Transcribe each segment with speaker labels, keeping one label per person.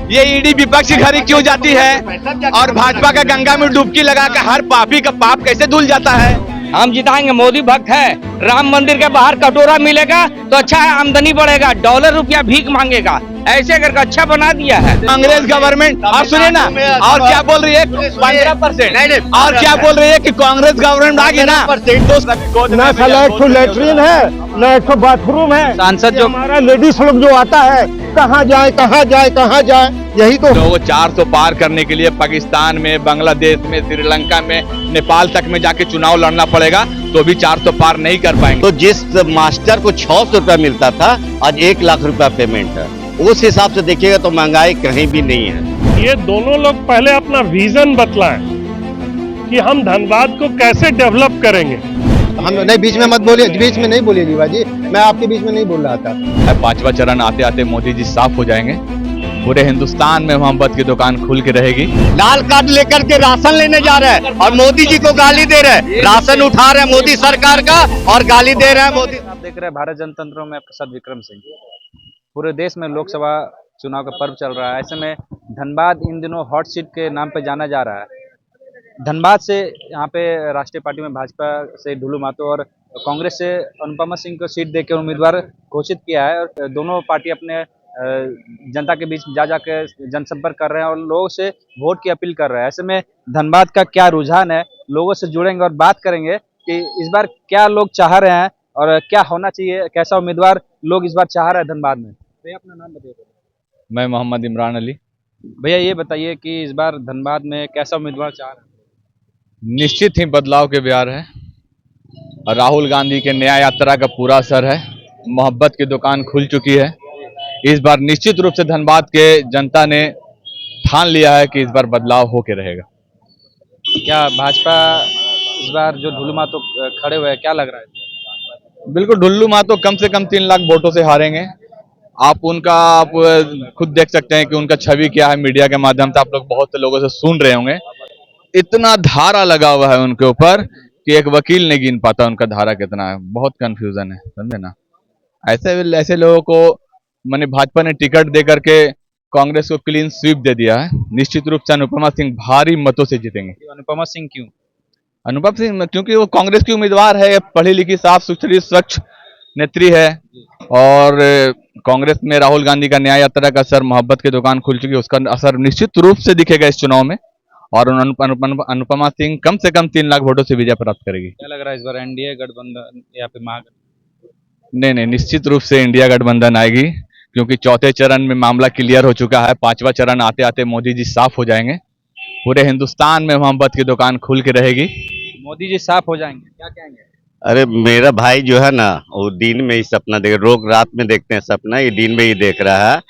Speaker 1: ये ईडी विपक्ष की घड़ी क्यों जाती है और भाजपा का गंगा में डुबकी लगा कर हर पापी का पाप कैसे धुल जाता है।
Speaker 2: हम जिताएंगे, मोदी भक्त है। राम मंदिर के बाहर कटोरा मिलेगा तो अच्छा है, आमदनी बढ़ेगा, डॉलर रुपया भीख मांगेगा, ऐसे करके अच्छा बना दिया है
Speaker 1: कांग्रेस गवर्नमेंट। और सुनिए ना, और क्या बोल रही है 15%, और क्या बोल रही है कि कांग्रेस गवर्नमेंट आ गई ना,
Speaker 3: तो लेटरिन है न एक बाथरूम है।
Speaker 2: सांसद जो
Speaker 3: हमारा लेडीज लोग जो आता है, कहाँ जाए कहाँ जाए कहाँ जाए, यही तो
Speaker 1: लोग 400 पार करने के लिए पाकिस्तान में, बांग्लादेश में, श्रीलंका में, नेपाल तक में जाके चुनाव लड़ना पड़ेगा, तो भी 400 पार नहीं कर पाएंगे।
Speaker 4: तो जिस मास्टर को 600 रुपया मिलता था, आज 1 लाख रुपया पेमेंट है। उस हिसाब से देखिएगा तो महंगाई कहीं भी नहीं है।
Speaker 3: ये दोनों लोग पहले अपना विजन बतलाएं कि हम धनबाद को कैसे डेवलप करेंगे।
Speaker 5: हम नहीं, बीच में मत बोलिए, बीच में नहीं बोलिए जीवा जी, मैं आपके बीच में नहीं बोल रहा था।
Speaker 1: 5वां चरण आते आते मोदी जी साफ हो जाएंगे, पूरे हिंदुस्तान में मोहब्बत की दुकान खुल के रहेगी।
Speaker 4: लाल कार्ड लेकर के राशन लेने जा रहे हैं और मोदी जी को गाली दे रहे हैं, राशन उठा रहे हैं मोदी सरकार का और गाली दे रहे हैं मोदी।
Speaker 2: आप देख रहे हैं भारत जनतंत्र में आपके साथ विक्रम सिंह। पूरे देश में लोकसभा चुनाव का पर्व चल रहा है, ऐसे में धनबाद इन दिनों हॉट सीट के नाम पे जाना जा रहा है। धनबाद से यहाँ पे राष्ट्रीय पार्टी में भाजपा से ढुलू महतो और कांग्रेस से अनुपमा सिंह को सीट देकर उम्मीदवार घोषित किया है और दोनों पार्टी अपने जनता के बीच जा के जनसंपर्क कर रहे हैं और लोगों से वोट की अपील कर रहे हैं। ऐसे में धनबाद का क्या रुझान है, लोगों से जुड़ेंगे और बात करेंगे कि इस बार क्या लोग चाह रहे हैं और क्या होना चाहिए, कैसा उम्मीदवार लोग इस बार चाह रहे हैं धनबाद में। भैया अपना नाम बताइए।
Speaker 1: मैं मोहम्मद इमरान अली।
Speaker 2: भैया ये बताइए कि इस बार धनबाद में कैसा उम्मीदवार चाह रहे हैं।
Speaker 1: निश्चित ही बदलाव के ब्यार है और राहुल गांधी के न्याय यात्रा का पूरा असर है। मोहब्बत की दुकान खुल चुकी है। इस बार निश्चित रूप से धनबाद के जनता ने ठान लिया है कि इस बार बदलाव होके रहेगा।
Speaker 2: क्या भाजपा इस बार जो ढुलू महतो खड़े हुए हैं, क्या लग रहा है।
Speaker 1: बिल्कुल, ढुल्लू महतो कम से कम 3 लाख वोटों से हारेंगे। आप खुद देख सकते हैं कि उनका छवि क्या है, मीडिया के माध्यम से आप लोग बहुत से लोगों से सुन रहे होंगे। इतना धारा लगा हुआ है उनके ऊपर कि एक वकील नहीं गिन पाता उनका धारा कितना है। बहुत कंफ्यूजन है, समझे ना। ऐसे लोगों को माने भाजपा ने टिकट दे करके कांग्रेस को क्लीन स्वीप दे दिया है। निश्चित रूप से अनुपमा सिंह भारी मतों से जीतेंगे।
Speaker 2: अनुपमा सिंह क्यों?
Speaker 1: अनुपमा सिंह क्योंकि वो कांग्रेस की उम्मीदवार है, पढ़ी लिखी, साफ सुथरी, स्वच्छ नेत्री है और कांग्रेस में राहुल गांधी का न्याय यात्रा का असर, मोहब्बत की दुकान खुल चुकी है, उसका असर निश्चित रूप से दिखेगा इस चुनाव में और अनुपमा सिंह कम से कम 3 लाख वोटों से विजय प्राप्त करेगी।
Speaker 2: क्या लग रहा है इस बार एनडीए गठबंधन या फिर महागठबंधन?
Speaker 1: नहीं, निश्चित रूप से इंडिया गठबंधन आएगी क्योंकि 4थे चरण में मामला क्लियर हो चुका है। 5वां चरण आते आते मोदी जी साफ हो जाएंगे, पूरे हिंदुस्तान में मोहब्बत की दुकान खुल के रहेगी।
Speaker 2: मोदी जी साफ हो जाएंगे, क्या कहेंगे?
Speaker 4: अरे मेरा भाई जो है ना, वो दिन में ही सपना देख, लोग रात में देखते हैं सपना, ये दिन में ही देख रहा है।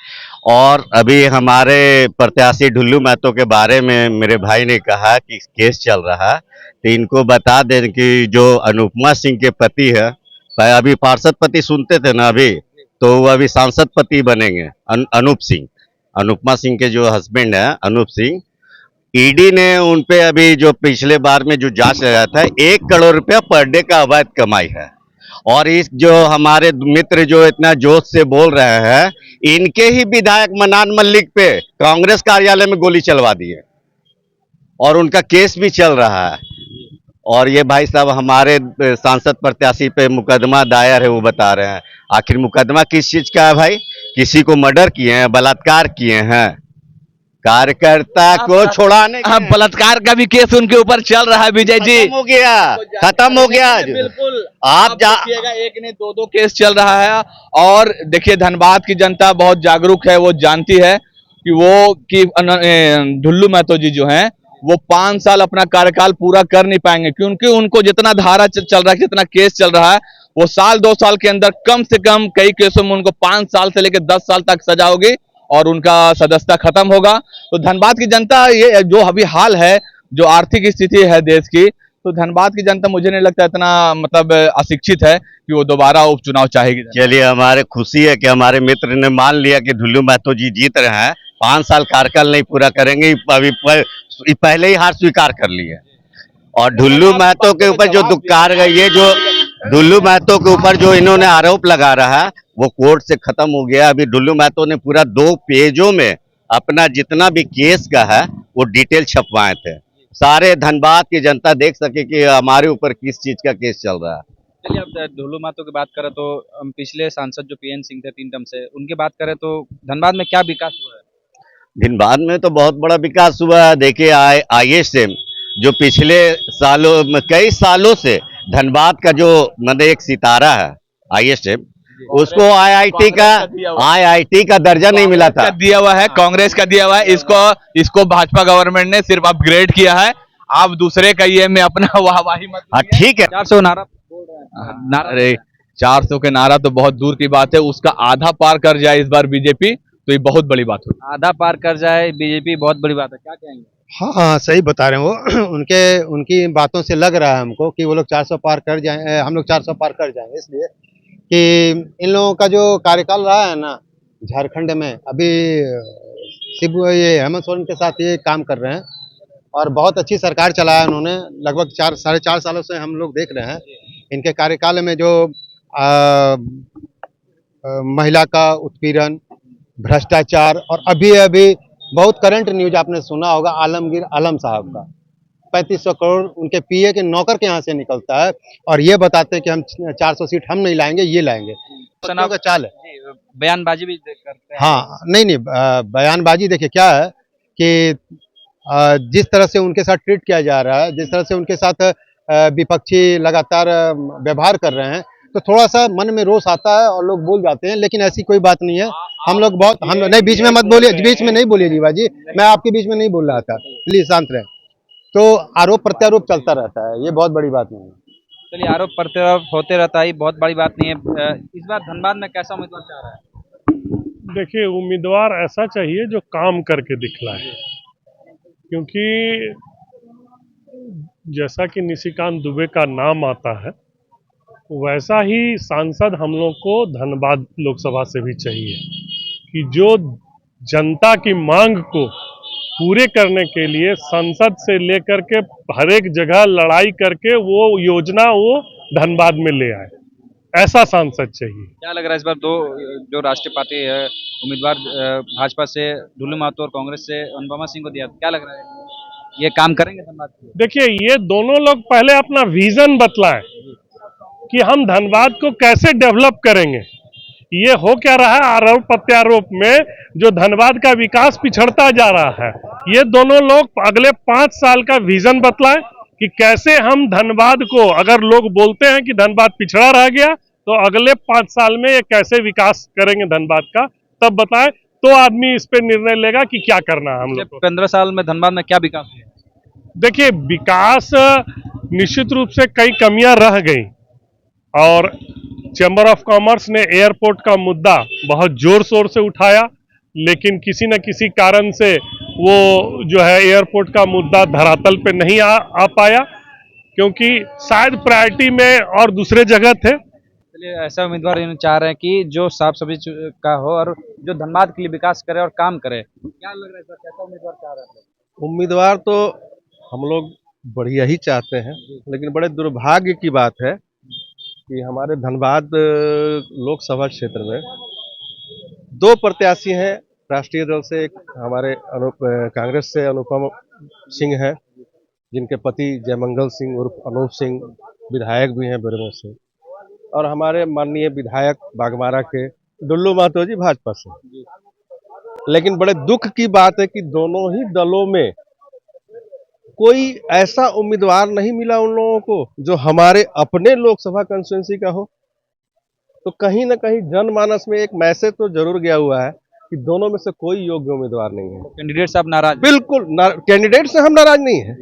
Speaker 4: और अभी हमारे प्रत्याशी ढुल्लू महतो के बारे में मेरे भाई ने कहा कि केस चल रहा है, तो इनको बता दें कि जो अनुपमा सिंह के पति है, अभी पार्षद पति सुनते थे ना अभी, तो वो अभी सांसद पति बनेंगे। अनूप सिंह, अनुपमा सिंह के जो हस्बैंड है अनूप सिंह, ईडी ने उनपे अभी जो पिछले बार में जो जांच लगाया था, 1 करोड़ रुपया पर डे का अवैध कमाई है। और इस जो हमारे मित्र जो इतना जोश से बोल रहे हैं, इनके ही विधायक मनान मल्लिक पे कांग्रेस कार्यालय में गोली चलवा दी है और उनका केस भी चल रहा है। और ये भाई साहब हमारे सांसद प्रत्याशी पे मुकदमा दायर है, वो बता रहे हैं। आखिर मुकदमा किस चीज का है भाई? किसी को मर्डर किए हैं, बलात्कार किए हैं, कार्यकर्ता को छुड़ाने का
Speaker 1: बलात्कार का भी केस उनके ऊपर चल रहा है। विजय जी,
Speaker 4: खत्म हो गया।
Speaker 1: बिल्कुल,
Speaker 4: आप
Speaker 1: एक ने 2 केस चल रहा है। और देखिए, धनबाद की जनता बहुत जागरूक है, वो जानती है कि ढुल्लू महतो जी जो हैं वो 5 साल अपना कार्यकाल पूरा कर नहीं पाएंगे, क्योंकि उनको जितना धारा चल रहा है, जितना केस चल रहा है, वो 2 साल के अंदर कम से कम कई केसों में उनको 5 साल से लेकर 10 साल तक सजा होगी और उनका सदस्यता खत्म होगा। तो धनबाद की जनता, ये जो अभी हाल है, जो आर्थिक स्थिति है देश की, तो धनबाद की जनता मुझे नहीं लगता इतना मतलब अशिक्षित है कि वो दोबारा उपचुनाव चाहेगी।
Speaker 4: चलिए, हमारे खुशी है कि हमारे मित्र ने मान लिया कि ढुल्लू महतो जी जीत रहे हैं, 5 साल कार्यकाल नहीं पूरा करेंगे, अभी पहले ही हार स्वीकार कर ली है। और ढुल्लू महतो के ऊपर जो दुक्कार है, ये जो ढुल्लू महतो के ऊपर जो इन्होंने आरोप लगा रहा है, वो कोर्ट से खत्म हो गया। अभी ढुल्लू महतो ने पूरा 2 पेजों में अपना जितना भी केस का है वो डिटेल छपवाए थे, सारे धनबाद की जनता देख सके कि हमारे ऊपर किस चीज का केस चल रहा है।
Speaker 2: चलिए अब ढुल्लू महतो की बात करें तो हम पिछले सांसद जो पीएन सिंह थे 3 टर्म से, उनकी बात करें तो धनबाद में क्या विकास हुआ है?
Speaker 4: धनबाद में तो बहुत बड़ा विकास हुआ है। देखिए ISM जो पिछले सालों में कई सालों से धनबाद का जो मतलब एक सितारा है ISM, उसको IIT का दर्जा नहीं मिला था।
Speaker 1: दिया हुआ है, कांग्रेस का दिया हुआ है, इसको भाजपा गवर्नमेंट ने सिर्फ अपग्रेड किया है। आप दूसरे का ये में अपना वाहवाही मत
Speaker 4: हाँ ठीक है।
Speaker 2: 400 नारा बोल रहे हैं, नारा
Speaker 1: अरे 400 के नारा तो बहुत दूर की बात है, उसका आधा पार कर जाए इस बार बीजेपी तो ये बहुत बड़ी बात होगी।
Speaker 2: आधा पार कर जाए बीजेपी, बहुत बड़ी बात है, क्या कहेंगे?
Speaker 5: हाँ हाँ सही बता रहे हैं वो उनकी बातों से लग रहा है हमको कि वो लोग 400 पार कर जाए, हम लोग 400 पार कर जाएंगे, इसलिए कि इन लोगों का जो कार्यकाल रहा है ना झारखंड में, अभी शिबू ये हेमंत सोरेन के साथ ये काम कर रहे हैं और बहुत अच्छी सरकार चलाया उन्होंने। लगभग 4 साढ़े 4 सालों से हम लोग देख रहे हैं इनके कार्यकाल में जो महिला का उत्पीड़न, भ्रष्टाचार, और अभी अभी बहुत करंट न्यूज आपने सुना होगा आलमगीर आलम साहब का 3500 करोड़ उनके पीए के नौकर के यहाँ से निकलता है और ये बताते हैं कि हम 400 सीट हम नहीं लाएंगे, ये लाएंगे। चुनाव का चाल है,
Speaker 2: बयानबाजी भी करते हैं।
Speaker 5: हाँ नहीं बयानबाजी देखिए क्या है कि जिस तरह से उनके साथ ट्रीट किया जा रहा है, जिस तरह से उनके साथ विपक्षी लगातार व्यवहार कर रहे हैं, तो थोड़ा सा मन में रोष आता है और लोग बोल जाते हैं, लेकिन ऐसी कोई बात नहीं है। हम लोग नहीं, बीच में मत बोलिए, बीच में नहीं बोलिए जीवा जी, मैं आपके बीच में नहीं बोल रहा था, प्लीज शांत रहे। तो आरोप प्रत्यारोप चलता रहता है, ये बहुत बड़ी बात नहीं है।
Speaker 2: चलिए, आरोप प्रत्यारोप होते रहता है, बहुत बड़ी बात नहीं है। इस बार धनबाद में कैसा उम्मीदवार चाह रहा है?
Speaker 3: देखिए, उम्मीदवार ऐसा चाहिए जो काम करके दिखलाए, क्योंकि जैसा कि निशिकांत दुबे का नाम आता है वैसा ही सांसद हम लोग को धनबाद लोकसभा से भी चाहिए कि जो जनता की मांग को पूरे करने के लिए संसद से लेकर के हर एक जगह लड़ाई करके वो योजना वो धनबाद में ले आए, ऐसा सांसद चाहिए।
Speaker 2: क्या लग रहा है इस बार दो जो राष्ट्रीय पार्टी है उम्मीदवार भाजपा से ढुल्लू महतो और कांग्रेस से अनुपमा सिंह को दिया, क्या लग रहा है ये काम करेंगे धनबाद के लिए?
Speaker 3: देखिए, ये दोनों लोग पहले अपना विजन बतलाएं कि हम धनबाद को कैसे डेवलप करेंगे। ये हो क्या रहा है, आरोप प्रत्यारोप में जो धनबाद का विकास पिछड़ता जा रहा है, ये दोनों लोग अगले 5 साल का विजन बतलाएं कि कैसे हम धनबाद को, अगर लोग बोलते हैं कि धनबाद पिछड़ा रह गया, तो अगले 5 साल में ये कैसे विकास करेंगे धनबाद का, तब बताएं, तो आदमी इस पे निर्णय लेगा कि क्या करना है हम लोग को।
Speaker 2: 15 साल में धनबाद में क्या विकास हुआ?
Speaker 3: देखिए, विकास निश्चित रूप से कई कमियां रह गई और चैम्बर ऑफ कॉमर्स ने एयरपोर्ट का मुद्दा बहुत जोर शोर से उठाया, लेकिन किसी न किसी कारण से वो जो है एयरपोर्ट का मुद्दा धरातल पे नहीं आ पाया, क्योंकि शायद प्रायोरिटी में और दूसरे जगह थे।
Speaker 2: चलिए, ऐसा उम्मीदवार चाह रहे हैं कि जो साफ सब्जी का हो और जो धनबाद के लिए विकास करे और काम करे। क्या लग रहा है सर, कैसा उम्मीदवार चाह रहे हैं?
Speaker 6: उम्मीदवार तो हम लोग बढ़िया ही चाहते हैं, लेकिन बड़े दुर्भाग्य की बात है कि हमारे धनबाद लोकसभा क्षेत्र में 2 प्रत्याशी हैं राष्ट्रीय दल से। एक हमारे कांग्रेस से अनुपम सिंह हैं, जिनके पति जयमंगल सिंह उर्फ अनूप सिंह विधायक भी हैं बेरमो से, और हमारे माननीय विधायक बागमारा के ढुल्लू महतो जी भाजपा से। लेकिन बड़े दुख की बात है कि दोनों ही दलों में कोई ऐसा उम्मीदवार नहीं मिला उन लोगों को जो हमारे अपने लोकसभा कंस्टिट्यूंसी का हो। तो कहीं ना कहीं जनमानस में एक मैसेज तो जरूर गया हुआ है कि दोनों में से कोई योग्य उम्मीदवार नहीं है।
Speaker 2: कैंडिडेट साहब नाराज?
Speaker 6: बिल्कुल कैंडिडेट से हम नाराज नहीं है,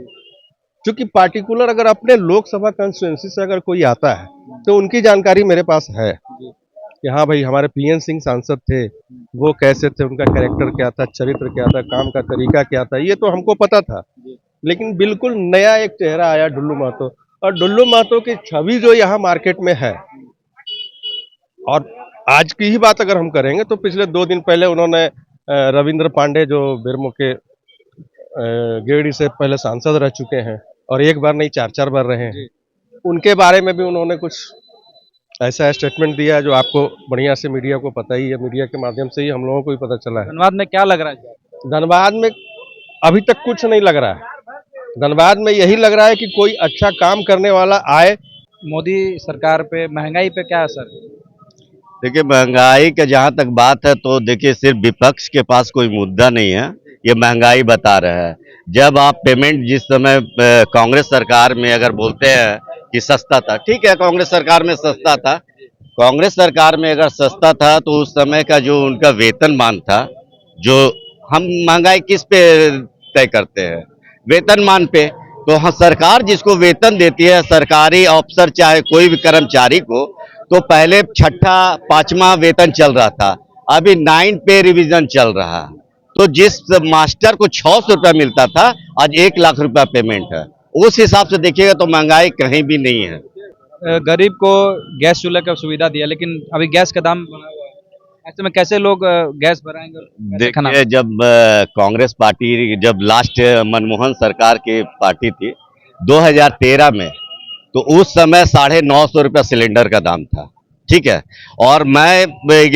Speaker 6: क्योंकि पार्टिकुलर अगर अपने लोकसभा कंस्टिट्यूंसी से अगर कोई आता है तो उनकी जानकारी मेरे पास है कि हाँ भाई, हमारे पीएन सिंह सांसद थे, वो कैसे थे, उनका कैरेक्टर क्या था, चरित्र क्या था, काम का तरीका क्या था, ये तो हमको पता था। लेकिन बिल्कुल नया एक चेहरा आया ढुल्लू महतो, और ढुल्लू महतो की छवि जो यहाँ मार्केट में है, और आज की ही बात अगर हम करेंगे तो पिछले 2 दिन पहले उन्होंने रविंद्र पांडे जो बेरमो के गेड़ी से पहले सांसद रह चुके हैं और एक बार नहीं 4 बार रहे हैं, उनके बारे में भी उन्होंने कुछ ऐसा स्टेटमेंट दिया जो आपको बढ़िया से मीडिया को पता ही है, मीडिया के माध्यम से ही हम लोगों को भी पता चला है।
Speaker 2: धनबाद में क्या लग रहा है?
Speaker 6: धनबाद में अभी तक कुछ नहीं लग रहा है। धनबाद में यही लग रहा है कि कोई अच्छा काम करने वाला आए।
Speaker 2: मोदी सरकार पे महंगाई पे क्या असर है?
Speaker 4: देखिए, महंगाई का जहां तक बात है तो देखिए, सिर्फ विपक्ष के पास कोई मुद्दा नहीं है, ये महंगाई बता रहा है। जब आप पेमेंट जिस समय कांग्रेस सरकार में अगर बोलते हैं कि सस्ता था, ठीक है, कांग्रेस सरकार में सस्ता था। कांग्रेस सरकार में अगर सस्ता था तो उस समय का जो उनका वेतनमान था, जो हम महंगाई किस पे तय करते हैं? वेतनमान पे। तो हाँ, सरकार जिसको वेतन देती है, सरकारी अफसर चाहे कोई भी कर्मचारी को, तो पहले छठा पांचवा वेतन चल रहा था, अभी 9 पे रिवीजन चल रहा है। तो जिस मास्टर को 600 रुपया मिलता था, आज 1 लाख रुपया पेमेंट है। उस हिसाब से देखिएगा तो महंगाई कहीं भी नहीं है।
Speaker 2: गरीब को गैस चूल्हे का सुविधा दिया, लेकिन अभी गैस का दाम बढ़ा हुआ है। ऐसे में कैसे लोग गैस भराएंगे और कैसे खाना?
Speaker 4: देखिए, जब कांग्रेस पार्टी जब लास्ट मनमोहन सरकार की पार्टी थी 2013 में, तो उस समय 950 रुपया सिलेंडर का दाम था, ठीक है। और मैं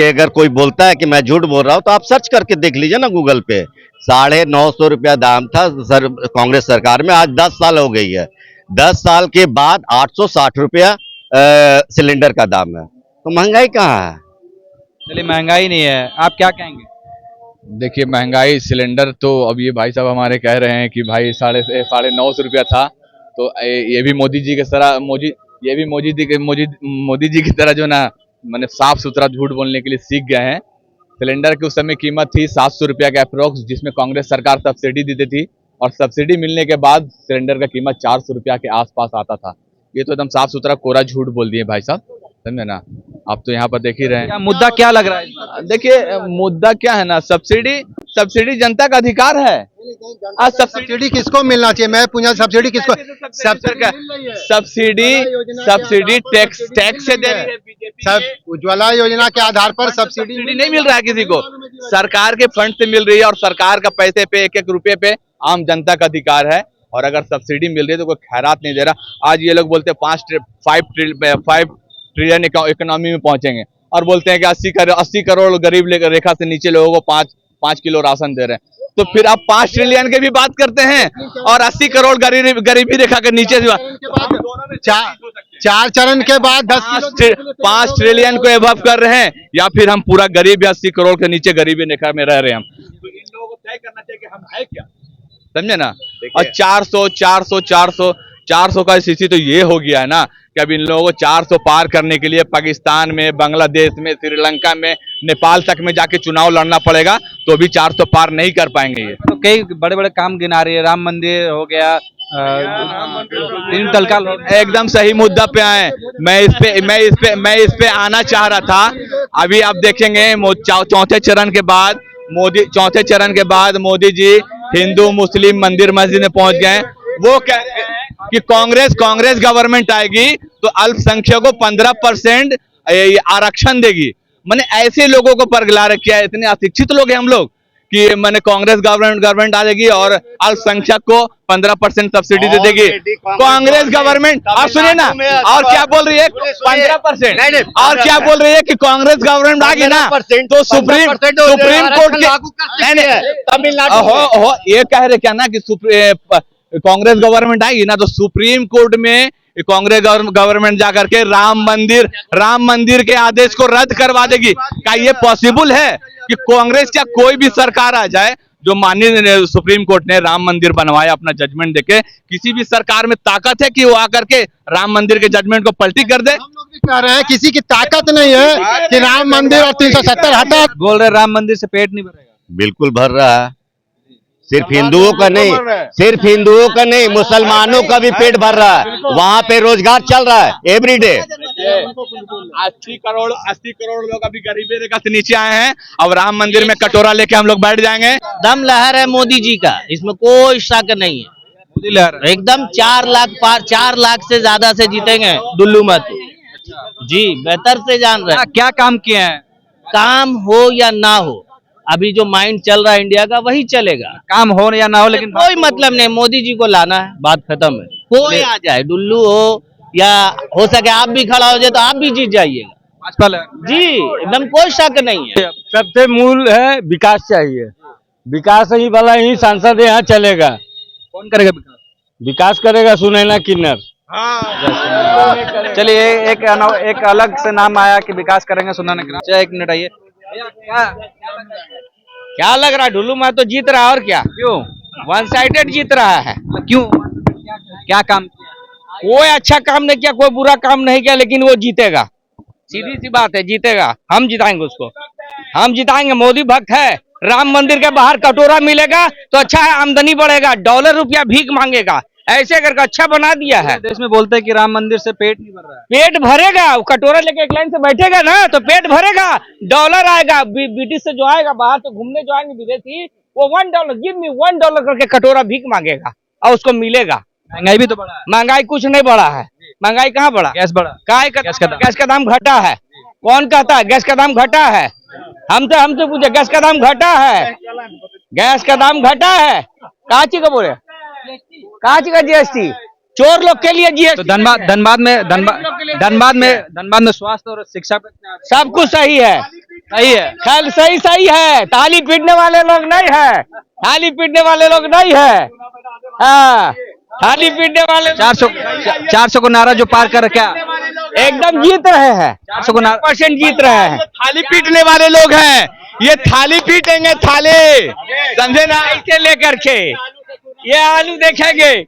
Speaker 4: अगर कोई बोलता है कि मैं झूठ बोल रहा हूं तो आप सर्च करके देख लीजिए ना गूगल पे, 950 रुपया दाम था कांग्रेस सरकार में। आज 10 साल हो गई है, 10 साल के बाद 860 रुपया सिलेंडर का दाम है। तो महंगाई कहाँ है?
Speaker 2: चलिए, महंगाई नहीं है, आप क्या कहेंगे?
Speaker 1: देखिए, महंगाई सिलेंडर तो अब ये भाई साहब हमारे कह रहे हैं कि भाई 950 रुपया था। तो ये भी मोदी जी की तरह मोदी जी की तरह जो ना, मैंने साफ सुथरा झूठ बोलने के लिए सीख गए हैं। सिलेंडर की उस समय कीमत थी 700 रुपया के अप्रोक्स, जिसमें कांग्रेस सरकार सब्सिडी देती थी, और सब्सिडी मिलने के बाद सिलेंडर का कीमत 400 रुपया के आसपास आता था। ये तो एकदम साफ सुथरा कोरा झूठ बोल दिए भाई साहब, समझे ना। आप तो यहाँ पर देख ही रहे हैं।
Speaker 2: क्या मुद्दा क्या लग रहा है?
Speaker 1: देखिए, मुद्दा क्या है ना, सब्सिडी जनता का अधिकार है। आज
Speaker 5: सब्सिडी किसको मिलना चाहिए? मैं पूछा, सब्सिडी किसको?
Speaker 1: सब्सिडी टैक्स से दे रही है बीजेपी।
Speaker 5: सब उज्ज्वला योजना के आधार पर सब्सिडी
Speaker 1: नहीं मिल रहा है किसी को, सरकार के फंड से मिल रही है, और सरकार का पैसे पे 1-1 रुपए पे आम जनता का अधिकार है। और अगर सब्सिडी मिल रही है तो कोई खैरात नहीं दे रहा। आज ये लोग बोलते हैं 5 ट्रिलियन इकोनॉमी में पहुंचेंगे, और बोलते हैं कि 80 करोड़ गरीब रेखा से नीचे लोगों को 5 किलो राशन दे रहे हैं। तो फिर आप 5 ट्रिलियन के भी बात करते हैं, और 80 करोड़ गरीबी रेखा के नीचे
Speaker 5: 4 चरण के बाद
Speaker 1: 5 ट्रिलियन को एबव कर रहे हैं, या फिर हम पूरा गरीब या 80 करोड़ के नीचे गरीबी रेखा में रह रहे हैं हम। तो इन लोगों को तय करना चाहिए कि हम है क्या, समझे ना। और 400 का स्थिति तो ये हो गया है ना कि अब इन लोगों को 400 पार करने के लिए पाकिस्तान में, बांग्लादेश में, श्रीलंका में, नेपाल तक में जाके चुनाव लड़ना पड़ेगा, तो भी 400 पार नहीं कर पाएंगे ये।
Speaker 2: तो कई बड़े बड़े काम गिना रही है, राम मंदिर हो गया, तीन तलका
Speaker 1: एकदम सही मुद्दा पे आए। मैं इस पे आना चाह रहा था। अभी आप देखेंगे चौथे चरण के बाद मोदी जी हिंदू मुस्लिम मंदिर मस्जिद में पहुंच गए। वो कह रहे हैं कि कांग्रेस गवर्नमेंट आएगी तो अल्पसंख्यकों को 15% आरक्षण देगी। मैंने ऐसे लोगों को परगला रखा है, इतने अशिक्षित लोग हैं हम लोग, कि मैंने कांग्रेस गवर्नमेंट आ जाएगी और अल्पसंख्यक को 15% सब्सिडी दे देगी। कांग्रेस गवर्नमेंट, और सुनिए ना, और क्या बोल रही है 15%, और क्या बोल रही है कि कांग्रेस गवर्नमेंट आ गई ना तो सुप्रीम कोर्ट के तमिलनाडु ये कह रहे क्या ना कि कांग्रेस गवर्नमेंट आएगी ना तो सुप्रीम कोर्ट में कांग्रेस गवर्नमेंट जाकर के राम मंदिर के आदेश को रद्द करवा देगी। क्या ये पॉसिबल है कि कांग्रेस क्या कोई भी सरकार आ जाए, जो माननीय सुप्रीम कोर्ट ने राम मंदिर बनवाया अपना जजमेंट देके, किसी भी सरकार में ताकत है कि वो आकर के राम मंदिर के जजमेंट को पलटी कर दे?
Speaker 5: हम लोग भी कह रहे हैं किसी की ताकत नहीं है कि राम मंदिर और 370 हटा।
Speaker 2: बोल रहे राम मंदिर से पेट नहीं भरेगा।
Speaker 4: बिल्कुल भर रहा है, सिर्फ हिंदुओं का नहीं, मुसलमानों का भी पेट भर रहा है। वहाँ पे रोजगार चल रहा है एवरीडे।
Speaker 1: 80 करोड़ लोग अभी गरीबी रेखा से नीचे आए हैं। अब राम मंदिर में कटोरा लेके हम लोग बैठ जाएंगे।
Speaker 7: दम लहर है मोदी जी का, इसमें कोई शक नहीं है।
Speaker 2: मोदी लहर
Speaker 7: एकदम 4 लाख पार, 4 लाख से ज्यादा से जीतेंगे दुल्लू महतो जी, बेहतर से जान रहे हैं।
Speaker 2: क्या काम किए हैं?
Speaker 7: काम हो या ना हो, अभी जो माइंड चल रहा है इंडिया का वही चलेगा।
Speaker 2: काम हो या ना हो, लेकिन
Speaker 7: कोई मतलब नहीं, मोदी जी को लाना है, बात खत्म है। कोई आ जाए, डुल्लू हो या हो सके आप भी खड़ा हो जाए तो आप भी जीत जाइएगा
Speaker 2: भाजपा लहर
Speaker 7: जी, एकदम कोई शक नहीं है।
Speaker 8: सबसे मूल है विकास चाहिए। विकास ही वाला ही सांसद यहाँ चलेगा।
Speaker 2: कौन करेगा विकास?
Speaker 8: विकास करेगा सुनैना किन्नर।
Speaker 2: चलिए एक अलग से नाम आया कि विकास करेंगे सुनाने के। अच्छा, एक मिनट आइए।
Speaker 7: क्या लग रहा है ढुल्लू मैं तो जीत रहा है और क्या,
Speaker 2: क्यों?
Speaker 7: वन साइडेड जीत रहा है।
Speaker 2: क्यों? क्या काम किया?
Speaker 7: कोई अच्छा काम नहीं किया, कोई बुरा काम नहीं किया, लेकिन वो जीतेगा। सीधी सी बात है, जीतेगा। हम जिताएंगे उसको, हम जिताएंगे। मोदी भक्त है। राम मंदिर के बाहर कटोरा मिलेगा तो अच्छा है, आमदनी बढ़ेगा। डॉलर रुपया भीख मांगेगा, ऐसे करके अच्छा बना दिया है।
Speaker 2: देश में बोलते हैं कि राम मंदिर से पेट नहीं भर रहा है।
Speaker 7: पेट भरेगा, वो कटोरा लेके एक लाइन से बैठेगा ना तो पेट भरेगा, डॉलर आएगा। ब्रिटिश से जो आएगा बाहर से घूमने जो आएंगे विदेशी, वो $1 गिव मी $1 करके कटोरा भीख मांगेगा और उसको मिलेगा।
Speaker 2: महंगाई भी तो बढ़ा है।
Speaker 7: महंगाई कुछ नहीं बढ़ा है। महंगाई कहाँ बढ़ा?
Speaker 2: गैस बढ़ा।
Speaker 7: गैस का दाम घटा है। कौन कहता है गैस का दाम घटा है? हमसे पूछे, गैस का दाम घटा है? गैस का दाम घटा है? काची का बोले, काची का जीएसटी? चोर लोग के लिए जीएसटी।
Speaker 2: तो धनबाद में स्वास्थ्य और शिक्षा पे
Speaker 7: सब कुछ सही है,
Speaker 2: सही है।
Speaker 7: खैर सही है। थाली पीटने वाले लोग नहीं है, थाली पीटने वाले लोग नहीं है। हाँ, थाली पीटने वाले
Speaker 2: 400 को नारा जो पार कर क्या
Speaker 7: एकदम जीत रहे हैं।
Speaker 2: 400 को नारा
Speaker 7: % जीत रहे हैं।
Speaker 1: थाली पीटने वाले लोग हैं, ये थाली पीटेंगे, थाली, समझे ना?
Speaker 7: ऐसे लेकर के ये आलू देखेंगे,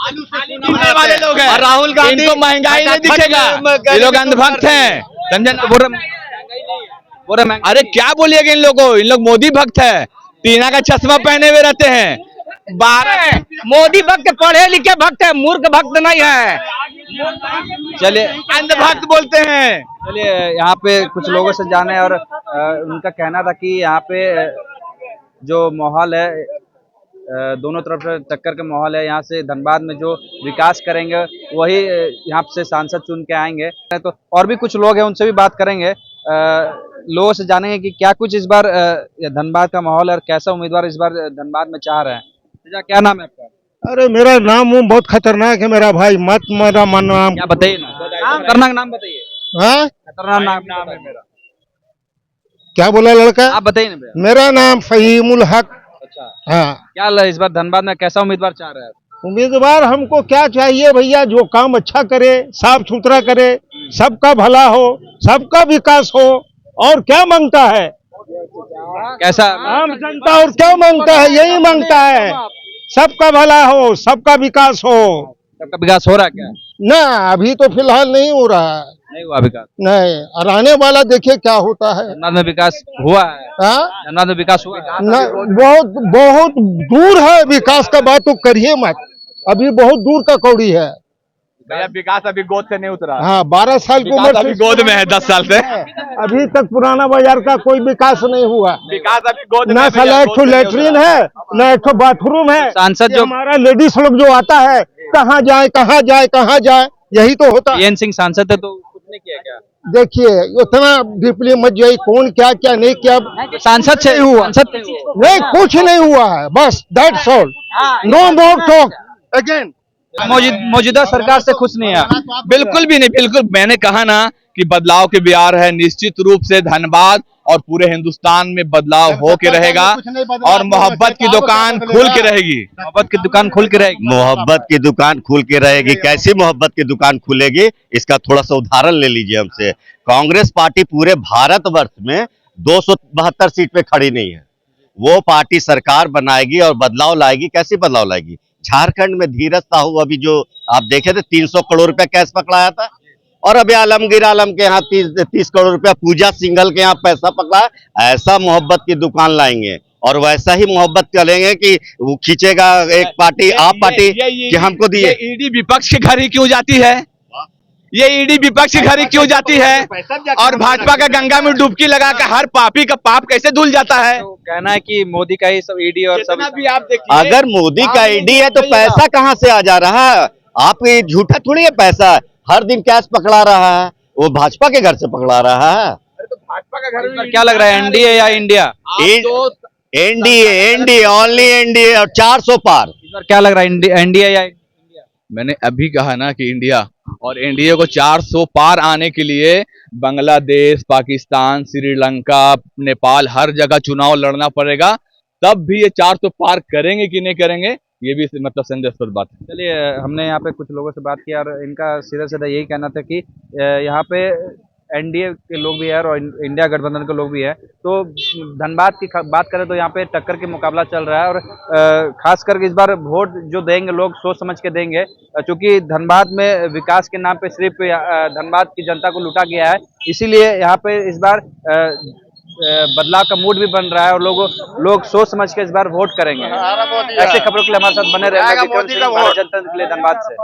Speaker 1: पीटने वाले लोग हैं। और राहुल गांधी, इनको महंगाई नहीं दिखेगा, ये लोग अंधभक्त हैं, समझे ना? अरे क्या बोलिएगा इन लोगों को, इन लोग मोदी भक्त है, टीना का चश्मा पहने हुए रहते हैं।
Speaker 7: 12 मोदी भक्त, पढ़े लिखे भक्त है, मूर्ख भक्त नहीं है।
Speaker 2: चलिए
Speaker 1: अंधभक्त बोलते हैं।
Speaker 2: चलिए यहाँ पे कुछ लोगों से जाने और उनका कहना था कि यहाँ पे जो माहौल है, दोनों तरफ से टक्कर का माहौल है। यहाँ से धनबाद में जो विकास करेंगे वही यहाँ से सांसद चुन के आएंगे। तो और भी कुछ लोग हैं, उनसे भी बात करेंगे, लोगों से जानेंगे कि क्या कुछ इस बार धनबाद का माहौल है और कैसा उम्मीदवार इस बार धनबाद में चाह रहे हैं। क्या नाम है आपका?
Speaker 3: अरे मेरा नाम बहुत खतरनाक है मेरा भाई, मत मेरा नाम।
Speaker 2: क्या बताइए ना, खतरनाक नाम बताइए।
Speaker 3: हाँ,
Speaker 2: खतरनाक नाम है मेरा।
Speaker 3: क्या बोला लड़का?
Speaker 2: आप बताइए ना भैया।
Speaker 3: मेरा नाम फहीमुल हक।
Speaker 2: अच्छा,
Speaker 3: हाँ,
Speaker 2: क्या इस बार धनबाद में कैसा उम्मीदवार चाह रहे हैं?
Speaker 3: उम्मीदवार हमको क्या चाहिए भैया, जो काम अच्छा करे, साफ सुथरा करे, सबका भला हो, सबका विकास हो, और क्या मांगता है
Speaker 2: कैसा
Speaker 3: आम जनता? और क्या मांगता है? यही मांगता है, सबका भला हो, सबका विकास हो।
Speaker 2: सबका विकास हो रहा है क्या?
Speaker 3: ना, अभी तो फिलहाल नहीं हो रहा है।
Speaker 2: नहीं हुआ विकास?
Speaker 3: नहीं, और आने वाला देखिए क्या होता है।
Speaker 2: धनबाद में विकास हुआ है?
Speaker 3: हाँ,
Speaker 2: धनबाद में विकास हुआ है?
Speaker 3: न, बहुत दूर है, विकास का बात तो करिए मत, अभी बहुत दूर का कौड़ी है
Speaker 1: भैया। विकास अभी गोद से नहीं उतरा।
Speaker 3: हाँ, 12 साल की
Speaker 1: विकास
Speaker 3: उम्र
Speaker 1: अभी
Speaker 3: से
Speaker 1: गोद में है, 10 साल से
Speaker 3: अभी तक पुराना बाजार का कोई विकास नहीं हुआ।
Speaker 1: विकास अभी गोद में
Speaker 3: ना
Speaker 1: है,
Speaker 3: साला एक
Speaker 1: गोद
Speaker 3: ठो
Speaker 1: से नहीं
Speaker 3: लेटरिन
Speaker 1: उतरा।
Speaker 3: है, ना एक ठो बाथरूम है।
Speaker 2: सांसद
Speaker 3: ये
Speaker 2: जो
Speaker 3: हमारा लेडीज लोग जो आता है, कहाँ जाए कहाँ जाए कहाँ जाए, यही तो होता है।
Speaker 2: बीएन सिंह सांसद है तो कुछ नहीं किया क्या?
Speaker 3: देखिए उतना डीपली मत जाइए, कौन क्या क्या नहीं किया।
Speaker 2: सांसद से
Speaker 3: हुआ नहीं, कुछ नहीं हुआ है, बस that's all, no more talk again.
Speaker 2: मौजूदा सरकार से खुश नहीं है?
Speaker 1: बिल्कुल भी नहीं, बिल्कुल। मैंने कहा ना कि बदलाव के बिहार है, निश्चित रूप से धनबाद और पूरे हिंदुस्तान में बदलाव हो के रहेगा और मोहब्बत की दुकान खुल के रहेगी।
Speaker 2: मोहब्बत की दुकान खुल के रहेगी?
Speaker 4: मोहब्बत की दुकान खुल के रहेगी। कैसी मोहब्बत की दुकान खुलेगी, इसका थोड़ा सा उदाहरण ले लीजिए हमसे। कांग्रेस पार्टी पूरे भारतवर्ष में 272 सीट पे खड़ी नहीं है। वो पार्टी सरकार बनाएगी और बदलाव लाएगी। कैसी बदलाव लाएगी? झारखंड में धीरज साहू अभी जो आप देखे थे 300 करोड़ रुपया कैश पकड़ाया था, और अभी आलमगीर आलम के यहाँ 30 करोड़ रुपया, पूजा सिंघल के यहाँ पैसा पकड़ा। ऐसा मोहब्बत की दुकान लाएंगे और वैसा ही मोहब्बत चलेंगे कि वो खींचेगा एक पार्टी, आप पार्टी कि हमको दिए।
Speaker 1: ईडी विपक्ष के घर ही क्यों जाती है? ये ईडी विपक्ष के घर ही क्यों जाती है? और भाजपा का गंगा में डुबकी लगा कर हर पापी का पाप कैसे धुल जाता है?
Speaker 2: तो कहना है कि मोदी का ही सब ईडी और सब।
Speaker 1: भी आप देखिए,
Speaker 4: अगर मोदी का ईडी है तो पैसा कहाँ से आ जा रहा है? आप ये झूठा थोड़ी है पैसा, हर दिन कैश पकड़ा रहा है, वो भाजपा के घर से पकड़ा रहा है।
Speaker 1: तो भाजपा का घर में
Speaker 2: क्या लग रहा है, एनडीए या इंडिया?
Speaker 4: एनडीए, ओनली एनडीए, और 400 पार।
Speaker 2: इस बार क्या लग रहा है, एनडीए या इंडिया?
Speaker 1: मैंने अभी कहा ना कि इंडिया, और एनडीए को 400 पार आने के लिए बांग्लादेश, पाकिस्तान, श्रीलंका, नेपाल, हर जगह चुनाव लड़ना पड़ेगा। तब भी ये 400 पार करेंगे कि नहीं करेंगे, ये भी मतलब संदेहास्पद बात है।
Speaker 2: चलिए, हमने यहाँ पे कुछ लोगों से बात की और इनका सीधा सीधा यही कहना था कि यहाँ पे एनडीए के लोग भी हैं और इंडिया गठबंधन के लोग भी हैं। तो धनबाद की बात करें तो यहाँ पे टक्कर के मुकाबला चल रहा है और खास करके इस बार वोट जो देंगे लोग सोच समझ के देंगे, क्योंकि धनबाद में विकास के नाम पे सिर्फ धनबाद की जनता को लूटा गया है। इसीलिए यहाँ पे इस बार बदलाव का मूड भी बन रहा है और लोग सोच समझ के इस बार वोट करेंगे। ऐसे खबरों के लिए हमारे साथ बने रहेंगे। विक्रम सिंह, भारत जनता के लिए धनबाद से।